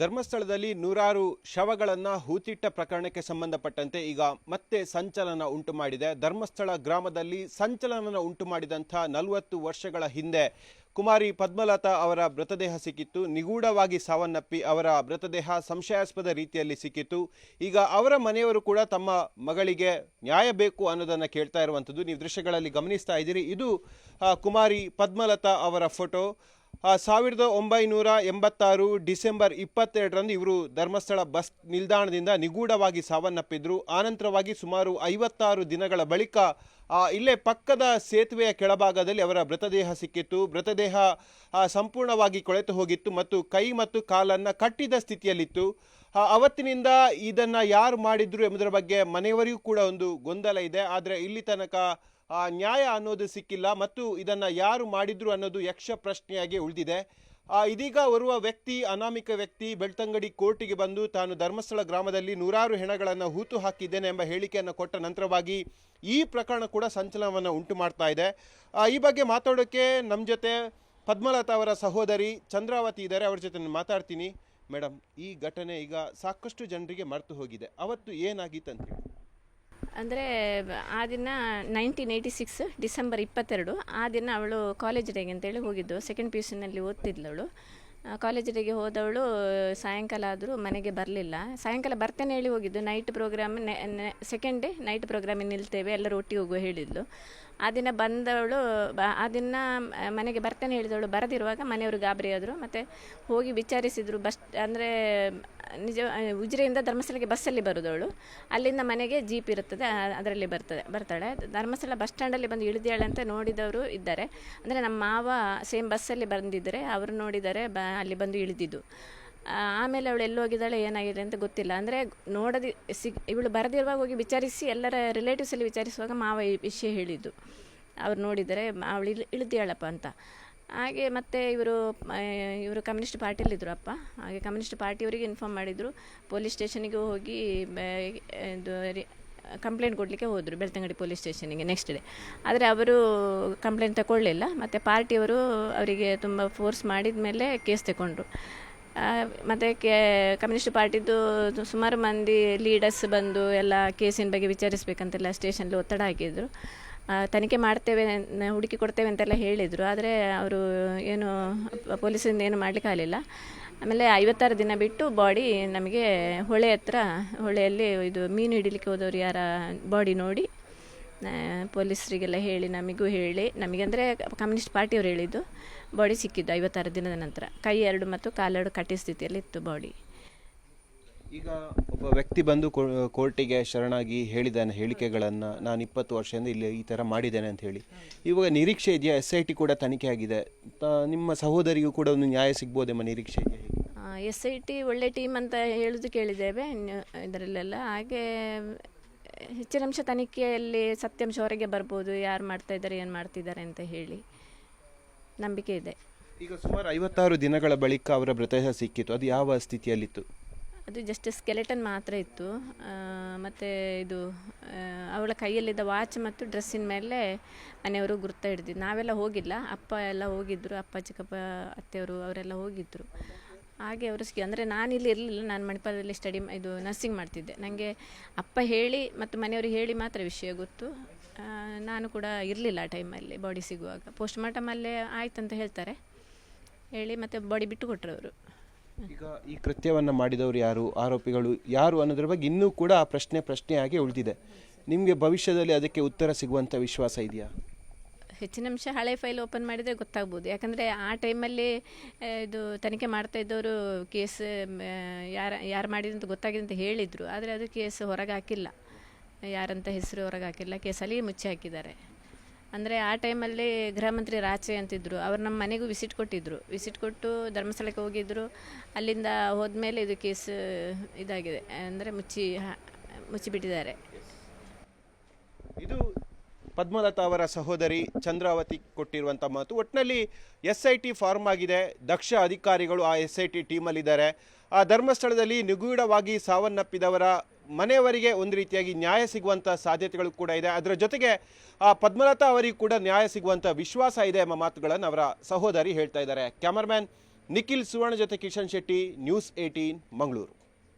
ಧರ್ಮಸ್ಥಳದಲ್ಲಿ ನೂರಾರು ಶವಗಳನ್ನು ಹೂತಿಟ್ಟ ಪ್ರಕರಣಕ್ಕೆ ಸಂಬಂಧಪಟ್ಟಂತೆ ಈಗ ಮತ್ತೆ ಸಂಚಲನ ಉಂಟು ಮಾಡಿದೆ. ಧರ್ಮಸ್ಥಳ ಗ್ರಾಮದಲ್ಲಿ ಸಂಚಲನ ಉಂಟು ಮಾಡಿದಂಥ 40 ವರ್ಷಗಳ ಹಿಂದೆ ಕುಮಾರಿ ಪದ್ಮಲತಾ ಅವರ ಮೃತದೇಹ ಸಿಕ್ಕಿತ್ತು. ನಿಗೂಢವಾಗಿ ಸಾವನ್ನಪ್ಪಿ ಅವರ ಮೃತದೇಹ ಸಂಶಯಾಸ್ಪದ ರೀತಿಯಲ್ಲಿ ಸಿಕ್ಕಿತ್ತು. ಈಗ ಅವರ ಮನೆಯವರು ಕೂಡ ತಮ್ಮ ಮಗಳಿಗೆ ನ್ಯಾಯ ಬೇಕು ಅನ್ನೋದನ್ನು ಕೇಳ್ತಾ ಇರುವಂಥದ್ದು ನೀವು ದೃಶ್ಯಗಳಲ್ಲಿ ಗಮನಿಸ್ತಾ ಇದ್ದೀರಿ. ಇದು ಕುಮಾರಿ ಪದ್ಮಲತಾ ಅವರ ಫೋಟೋ. 1986 ಡಿಸೆಂಬರ್ 22ರಂದು ಇವರು ಧರ್ಮಸ್ಥಳ ಬಸ್ ನಿಲ್ದಾಣದಿಂದ ನಿಗೂಢವಾಗಿ ಸಾವನ್ನಪ್ಪಿದ್ರು. ಆನಂತರವಾಗಿ ಸುಮಾರು 56 ದಿನಗಳ ಬಳಿಕ ಇಲ್ಲೇ ಪಕ್ಕದ ಸೇತುವೆಯ ಕೆಳಭಾಗದಲ್ಲಿ ಅವರ ಮೃತದೇಹ ಸಿಕ್ಕಿತ್ತು. ಮೃತದೇಹ ಸಂಪೂರ್ಣವಾಗಿ ಕೊಳೆತು ಹೋಗಿತ್ತು ಮತ್ತು ಕೈ ಮತ್ತು ಕಾಲನ್ನು ಕಟ್ಟಿದ ಸ್ಥಿತಿಯಲ್ಲಿತ್ತು. ಅವತ್ತಿನಿಂದ ಇದನ್ನು ಯಾರು ಮಾಡಿದ್ರು ಎಂಬುದರ ಬಗ್ಗೆ ಮನೆಯವರಿಗೂ ಕೂಡ ಒಂದು ಗೊಂದಲ ಇದೆ. ಆದರೆ ಇಲ್ಲಿ ತನಕ ನ್ಯಾಯ ಅನ್ನೋದು ಸಿಕ್ಕಿಲ್ಲ ಮತ್ತು ಇದನ್ನು ಯಾರು ಮಾಡಿದ್ರು ಅನ್ನೋದು ಯಕ್ಷ ಪ್ರಶ್ನೆಯಾಗಿ ಉಳಿದಿದೆ. ಇದೀಗ ಓರ್ವ ವ್ಯಕ್ತಿ, ಅನಾಮಿಕ ವ್ಯಕ್ತಿ ಬೆಳ್ತಂಗಡಿ ಕೋರ್ಟಿಗೆ ಬಂದು ತಾನು ಧರ್ಮಸ್ಥಳ ಗ್ರಾಮದಲ್ಲಿ ನೂರಾರು ಹೆಣಗಳನ್ನು ಹೂತು ಹಾಕಿದ್ದೇನೆ ಎಂಬ ಹೇಳಿಕೆಯನ್ನು ಕೊಟ್ಟ ನಂತರವಾಗಿ ಈ ಪ್ರಕರಣ ಕೂಡ ಸಂಚಲನವನ್ನು ಉಂಟು ಮಾಡ್ತಾ ಇದೆ. ಈ ಬಗ್ಗೆ ಮಾತಾಡೋಕ್ಕೆ ನಮ್ಮ ಜೊತೆ ಪದ್ಮಲತಾ ಅವರ ಸಹೋದರಿ ಚಂದ್ರಾವತಿ ಇದ್ದಾರೆ. ಅವ್ರ ಜೊತೆ ನಾನು ಮಾತಾಡ್ತೀನಿ. ಮೇಡಮ್, ಈ ಘಟನೆ ಈಗ ಸಾಕಷ್ಟು ಜನರಿಗೆ ಮರೆತು ಹೋಗಿದೆ. ಅವತ್ತು ಏನಾಗಿತ್ತು ಅಂತ ಹೇಳಿ? ಅಂದರೆ ಆ ದಿನ 1986 ಡಿಸೆಂಬರ್ 22 ಆ ದಿನ ಅವಳು ಕಾಲೇಜ್ ಡೇಗೆ ಅಂತೇಳಿ ಹೋಗಿದ್ದು. ಸೆಕೆಂಡ್ ಪಿ ಯು ಸಿನಲ್ಲಿ ಓದ್ತಿದ್ಲವಳು. ಕಾಲೇಜ್ ಡೇಗೆ ಹೋದವಳು ಸಾಯಂಕಾಲ ಆದರೂ ಮನೆಗೆ ಬರಲಿಲ್ಲ. ಸಾಯಂಕಾಲ ಬರ್ತೇನೆ ಹೇಳಿ ಹೋಗಿದ್ದು. Night program second day night ಪ್ರೋಗ್ರಾಮಿಗೆ ನಿಲ್ತೇವೆ, ಎಲ್ಲರೂ ಒಟ್ಟಿಗೆ ಹೋಗುವ ಹೇಳಿದ್ಲು. ಆ ದಿನ ಬಂದವಳು ಆ ದಿನ ಮನೆಗೆ ಬರ್ತೇನೆ ಹೇಳಿದವಳು. ಬರದಿರುವಾಗ ಮನೆಯವರು ಗಾಬರಿ ಆದರು. ಮತ್ತು ಹೋಗಿ ವಿಚಾರಿಸಿದರು. ಬಸ್ ಅಂದರೆ ನಿಜ ಉಜಿರೆಯಿಂದ ಧರ್ಮಸ್ಥಳಕ್ಕೆ ಬಸ್ಸಲ್ಲಿ ಬರೋದವಳು. ಅಲ್ಲಿಂದ ಮನೆಗೆ ಜೀಪ್ ಇರುತ್ತದೆ, ಅದರಲ್ಲಿ ಬರ್ತಾಳೆ. ಧರ್ಮಸ್ಥಳ ಬಸ್ ಸ್ಟ್ಯಾಂಡಲ್ಲಿ ಬಂದು ಇಳಿದಾಳೆ ಅಂತ ನೋಡಿದವರು ಇದ್ದಾರೆ. ಅಂದರೆ ನಮ್ಮ ಮಾವ ಸೇಮ್ ಬಸ್ಸಲ್ಲಿ ಬಂದಿದ್ದರೆ ಅವರು ನೋಡಿದ್ದಾರೆ, ಅಲ್ಲಿ ಬಂದು ಇಳಿದಿದ್ದು. ಆಮೇಲೆ ಅವಳು ಎಲ್ಲಿ ಹೋಗಿದ್ದಾಳೆ ಏನಾಗಿದೆ ಅಂತ ಗೊತ್ತಿಲ್ಲ. ಅಂದರೆ ಇವಳು ಬರದಿರುವಾಗ ಹೋಗಿ ವಿಚಾರಿಸಿ ಎಲ್ಲರ ರಿಲೇಟಿವ್ಸಲ್ಲಿ ವಿಚಾರಿಸುವಾಗ ಮಾವ ಈ ವಿಷಯ ಹೇಳಿದ್ದು. ಅವ್ರು ನೋಡಿದರೆ ಅವಳು ಇಳಿದಿಯಾಳಪ್ಪ ಅಂತ. ಹಾಗೆ ಮತ್ತು ಇವರು ಕಮ್ಯುನಿಸ್ಟ್ ಪಾರ್ಟಿಯಲ್ಲಿದ್ದರು ಅಪ್ಪ. ಹಾಗೆ ಕಮ್ಯುನಿಸ್ಟ್ ಪಾರ್ಟಿಯವರಿಗೆ ಇನ್ಫಾರ್ಮ್ ಮಾಡಿದರು. ಪೊಲೀಸ್ ಸ್ಟೇಷನಿಗೆ ಹೋಗಿ ಇದು ಕಂಪ್ಲೇಂಟ್ ಕೊಡಲಿಕ್ಕೆ ಹೋದರು, ಬೆಳ್ತಂಗಡಿ ಪೊಲೀಸ್ ಸ್ಟೇಷನಿಗೆ ನೆಕ್ಸ್ಟ್ ಡೇ. ಆದರೆ ಅವರು ಕಂಪ್ಲೇಂಟ್ ತಗೊಳ್ಳಿಲ್ಲ. ಮತ್ತು ಪಾರ್ಟಿಯವರು ಅವರಿಗೆ ತುಂಬ ಫೋರ್ಸ್ ಮಾಡಿದ ಮೇಲೆ ಕೇಸ್ ತಗೊಂಡ್ರು. ಮತ್ತು ಕಮ್ಯುನಿಸ್ಟ್ ಪಾರ್ಟಿದು ಸುಮಾರು ಮಂದಿ ಲೀಡರ್ಸ್ ಬಂದು ಎಲ್ಲ ಕೇಸಿನ ಬಗ್ಗೆ ವಿಚಾರಿಸಬೇಕಂತೆಲ್ಲ ಸ್ಟೇಷನಲ್ಲಿ ಒತ್ತಡ ಹಾಕಿದರು. ತನಿಖೆ ಮಾಡ್ತೇವೆ, ಹುಡುಕಿ ಕೊಡ್ತೇವೆ ಅಂತೆಲ್ಲ ಹೇಳಿದರು. ಆದರೆ ಅವರು ಏನು ಪೊಲೀಸರಿಂದ ಏನು ಮಾಡಲಿಕ್ಕಾಗಲಿಲ್ಲ. ಆಮೇಲೆ 56 ದಿನ ಬಿಟ್ಟು ಬಾಡಿ ನಮಗೆ ಹೊಳೆಯಲ್ಲಿ ಇದು ಮೀನು ಹಿಡಿಲಿಕ್ಕೆ ಹೋದವರು ಯಾರ ಬಾಡಿ ನೋಡಿ ಪೊಲೀಸರಿಗೆಲ್ಲ ಹೇಳಿ ನಮಗೆ ಅಂದರೆ ಕಮ್ಯುನಿಸ್ಟ್ ಪಾರ್ಟಿಯವರು ಹೇಳಿದ್ದು. ಬಾಡಿ ಸಿಕ್ಕಿದ್ದು 56 ದಿನದ ನಂತರ. ಕೈ 2 ಮತ್ತು ಕಾಲು 2 ಕಟ್ಟಿದ ಸ್ಥಿತಿಯಲ್ಲಿ ಇತ್ತು ಬಾಡಿ. ಈಗ ಒಬ್ಬ ವ್ಯಕ್ತಿ ಬಂದು ಕೋರ್ಟಿಗೆ ಶರಣಾಗಿ ಹೇಳಿದ್ದಾನೆ ಹೇಳಿಕೆಗಳನ್ನು, ನಾನು 20 ವರ್ಷದಿಂದ ಇಲ್ಲಿ ಈ ಥರ ಮಾಡಿದ್ದೇನೆ ಅಂತ ಹೇಳಿ. ಇವಾಗ ನಿರೀಕ್ಷೆ ಇದೆಯಾ? SIT ಕೂಡ ತನಿಖೆ ಆಗಿದೆ, ನಿಮ್ಮ ಸಹೋದರಿಗೂ ಕೂಡ ಒಂದು ನ್ಯಾಯ ಸಿಗ್ಬೋದೆಂಬ ನಿರೀಕ್ಷೆ ಇದೆಯಾ? SIT ಒಳ್ಳೆ ಟೀಮ್ ಅಂತ ಹೇಳೋದು ಕೇಳಿದ್ದೇವೆ ಇದರಲ್ಲೆಲ್ಲ. ಹಾಗೆ ಹೆಚ್ಚಿನ ಅಂಶ ತನಿಖೆಯಲ್ಲಿ ಸತ್ಯಾಂಶ ಹೊರಗೆ ಬರ್ಬೋದು, ಯಾರು ಮಾಡ್ತಾ ಇದ್ದಾರೆ ಏನು ಮಾಡ್ತಿದ್ದಾರೆ ಅಂತ ಹೇಳಿ ನಂಬಿಕೆ ಇದೆ. ಈಗ ಸುಮಾರು 56 ದಿನಗಳ ಬಳಿಕ ಅವರ ಮೃತದೇಹ ಸಿಕ್ಕಿತ್ತು. ಅದು ಯಾವ ಸ್ಥಿತಿಯಲ್ಲಿತ್ತು? ಅದು ಜಸ್ಟ್ ಸ್ಕೆಲೆಟನ್ ಮಾತ್ರ ಇತ್ತು. ಮತ್ತು ಇದು ಅವಳ ಕೈಯಲ್ಲಿದ್ದ ವಾಚ್ ಮತ್ತು ಡ್ರೆಸ್ಸಿನ ಮೇಲೆ ಮನೆಯವರು ಗುರುತ ಹಿಡಿದಿದ್ದು. ನಾವೆಲ್ಲ ಹೋಗಿಲ್ಲ, ಅಪ್ಪ ಎಲ್ಲ ಹೋಗಿದ್ದರು, ಅಪ್ಪ ಚಿಕ್ಕಪ್ಪ ಅತ್ತೆಯವರು ಅವರೆಲ್ಲ ಹೋಗಿದ್ದರು. ಹಾಗೆ ಅವರು ಅಂದರೆ ನಾನಿಲ್ಲಿ ಇರಲಿಲ್ಲ, ನಾನು ಮಣಿಪಾಲದಲ್ಲಿ ಇದು ನರ್ಸಿಂಗ್ ಮಾಡ್ತಿದ್ದೆ. ನನಗೆ ಅಪ್ಪ ಹೇಳಿ ಮತ್ತು ಮನೆಯವರು ಹೇಳಿ ಮಾತ್ರ ವಿಷಯ ಗೊತ್ತು. ನಾನು ಕೂಡ ಇರಲಿಲ್ಲ ಆ ಟೈಮಲ್ಲಿ ಬಾಡಿ ಸಿಗುವಾಗ. ಪೋಸ್ಟ್ ಮಾರ್ಟಮಲ್ಲೇ ಆಯ್ತಂತ ಹೇಳ್ತಾರೆ ಹೇಳಿ ಮತ್ತು ಬಾಡಿ ಬಿಟ್ಟು ಕೊಟ್ಟರು ಅವರು. ಈಗ ಈ ಕೃತ್ಯವನ್ನು ಮಾಡಿದವರು ಯಾರು, ಆರೋಪಿಗಳು ಯಾರು ಅನ್ನೋದ್ರ ಬಗ್ಗೆ ಇನ್ನೂ ಕೂಡ ಪ್ರಶ್ನೆಯಾಗಿ ಉಳಿದಿದೆ. ನಿಮಗೆ ಭವಿಷ್ಯದಲ್ಲಿ ಅದಕ್ಕೆ ಉತ್ತರ ಸಿಗುವಂಥ ವಿಶ್ವಾಸ ಇದೆಯಾ? ಹೆಚ್ಚಿನ ಅಂಶ ಹಳೆ ಫೈಲ್ ಓಪನ್ ಮಾಡಿದರೆ ಗೊತ್ತಾಗ್ಬೋದು. ಯಾಕಂದರೆ ಆ ಟೈಮಲ್ಲಿ ಇದು ತನಿಖೆ ಮಾಡ್ತಾ ಇದ್ದವರು ಕೇಸ್ ಯಾರು ಮಾಡಿದಂತ ಗೊತ್ತಾಗಿದೆ ಅಂತ ಹೇಳಿದರು. ಆದರೆ ಅದು ಕೇಸ್ ಹೊರಗೆ ಹಾಕಿಲ್ಲ, ಯಾರಂತ ಹೆಸರು ಹೊರಗೆ ಹಾಕಿಲ್ಲ, ಕೇಸಲ್ಲಿ ಮುಚ್ಚಿ ಹಾಕಿದ್ದಾರೆ. ಅಂದರೆ ಆ ಟೈಮಲ್ಲಿ ಗೃಹ ಮಂತ್ರಿ ರಾಚೆ ಅಂತಿದ್ದರು, ಅವರು ನಮ್ಮ ಮನೆಗೂ ವಿಸಿಟ್ ಕೊಟ್ಟು ಧರ್ಮಸ್ಥಳಕ್ಕೆ ಹೋಗಿದ್ದರು. ಅಲ್ಲಿಂದ ಹೋದ್ಮೇಲೆ ಇದು ಕೇಸ್ ಇದಾಗಿದೆ, ಅಂದರೆ ಮುಚ್ಚಿಬಿಟ್ಟಿದ್ದಾರೆ. ಇದು ಪದ್ಮಲತಾ ಅವರ ಸಹೋದರಿ ಚಂದ್ರಾವತಿ ಕೊಟ್ಟಿರುವಂಥ ಮಾತು. ಒಟ್ಟಿನಲ್ಲಿ SIT ಫಾರ್ಮ್ ಆಗಿದೆ, ದಕ್ಷ ಅಧಿಕಾರಿಗಳು ಆ SIT ಟೀಮಲ್ಲಿದ್ದಾರೆ. ಆ ಧರ್ಮಸ್ಥಳದಲ್ಲಿ ನಿಗೂಢವಾಗಿ ಸಾವನ್ನಪ್ಪಿದವರ ಮನೆಯವರಿಗೆ ಒಂದು ರೀತಿಯಾಗಿ ನ್ಯಾಯ ಸಿಗುವಂಥ ಸಾಧ್ಯತೆಗಳು ಕೂಡ ಇದೆ. ಅದರ ಜೊತೆಗೆ ಪದ್ಮಲತಾ ಅವರಿಗೂ ಕೂಡ ನ್ಯಾಯ ಸಿಗುವಂಥ ವಿಶ್ವಾಸ ಇದೆ ಎಂಬ ಮಾತುಗಳನ್ನು ಅವರ ಸಹೋದರಿ ಹೇಳ್ತಾ ಇದ್ದಾರೆ. ಕ್ಯಾಮರಾಮ್ಯಾನ್ ನಿಖಿಲ್ ಸುವರ್ಣ ಜೊತೆ ಕಿಶನ್ ಶೆಟ್ಟಿ, ನ್ಯೂಸ್ 18 ಮಂಗಳೂರು.